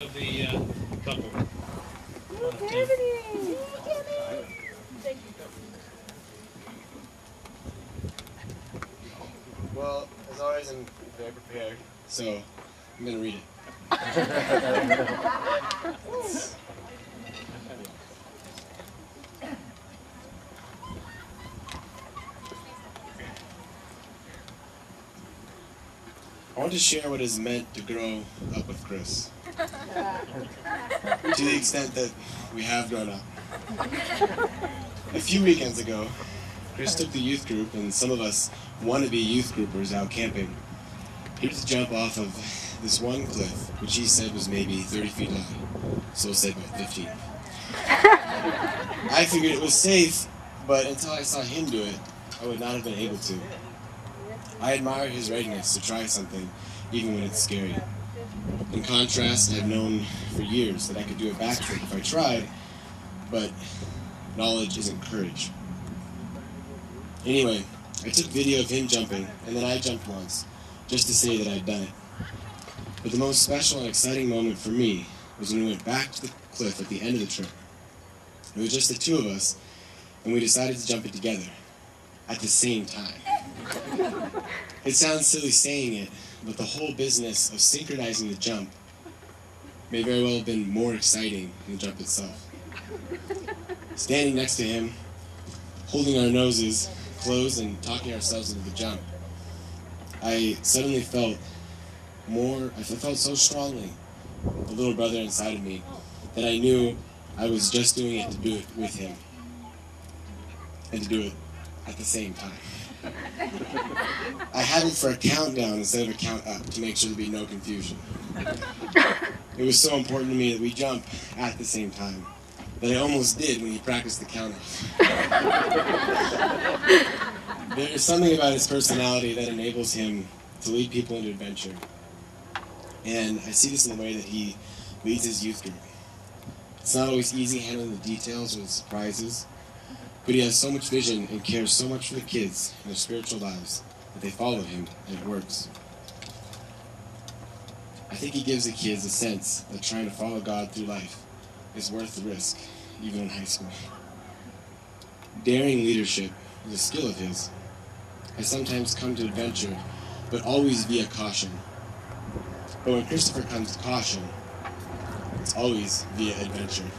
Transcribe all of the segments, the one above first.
Of the couple. Well, as always, I'm very prepared, so I'm going to read it. I want to share what it's meant to grow up with Chris. To the extent that we have grown up. A few weekends ago, Chris took the youth group and some of us wannabe youth groupers out camping. He was to jump off of this one cliff, which he said was maybe 30 feet high. So said about 15. I figured it was safe, but until I saw him do it, I would not have been able to. I admire his readiness to try something, even when it's scary. In contrast, I've known for years that I could do a backflip if I tried, but knowledge isn't courage. Anyway, I took video of him jumping, and then I jumped once, just to say that I'd done it. But the most special and exciting moment for me was when we went back to the cliff at the end of the trip. It was just the two of us, and we decided to jump it together, at the same time. It sounds silly saying it, but the whole business of synchronizing the jump may very well have been more exciting than the jump itself. Standing next to him, holding our noses closed and talking ourselves into the jump, I suddenly felt so strongly the little brother inside of me that I knew I was just doing it to do it with him and to do it at the same time. I had it for a countdown instead of a count up to make sure there'd be no confusion. It was so important to me that we jump at the same time that I almost did when he practiced the count up. There is something about his personality that enables him to lead people into adventure. And I see this in the way that he leads his youth group. It's not always easy handling the details or the surprises, but he has so much vision and cares so much for the kids and their spiritual lives that they follow him, and it works. I think he gives the kids a sense that trying to follow God through life is worth the risk, even in high school. Daring leadership is a skill of his. I sometimes come to adventure, but always via caution. But when Christopher comes to caution, it's always via adventure.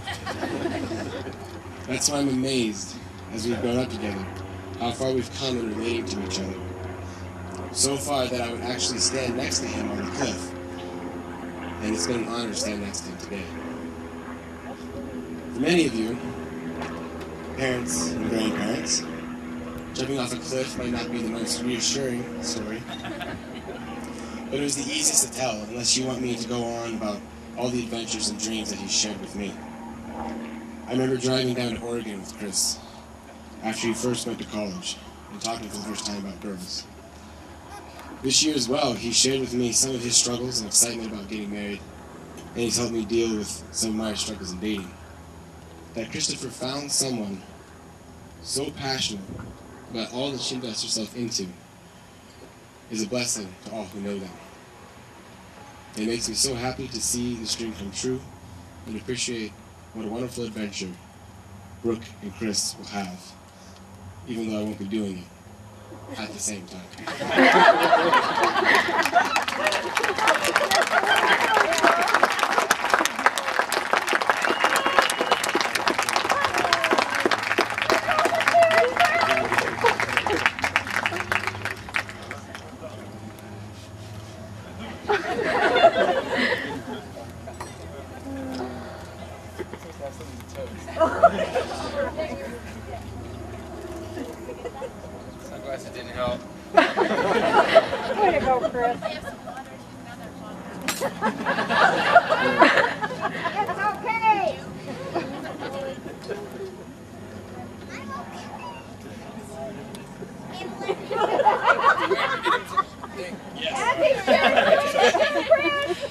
That's why I'm amazed, as we've grown up together, how far we've come in relating to each other. So far that I would actually stand next to him on the cliff, and it's been an honor to stand next to him today. For many of you, parents and grandparents, jumping off a cliff might not be the most reassuring story, but it was the easiest to tell unless you want me to go on about all the adventures and dreams that he shared with me. I remember driving down to Oregon with Chris after he first went to college and talking for the first time about girls. This year as well, he shared with me some of his struggles and excitement about getting married, and he's helped me deal with some of my struggles in dating. That Christopher found someone so passionate about all that she invests herself into is a blessing to all who know them. It makes me so happy to see this dream come true and appreciate what a wonderful adventure Brooke and Chris will have, even though I won't be doing it at the same time. Sunglasses didn't help. Way to go, Chris. It's okay.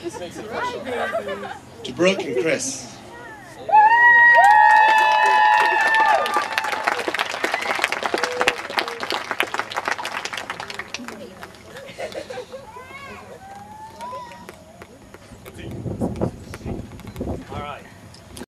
This makes it official. To Brooke and Chris. All right.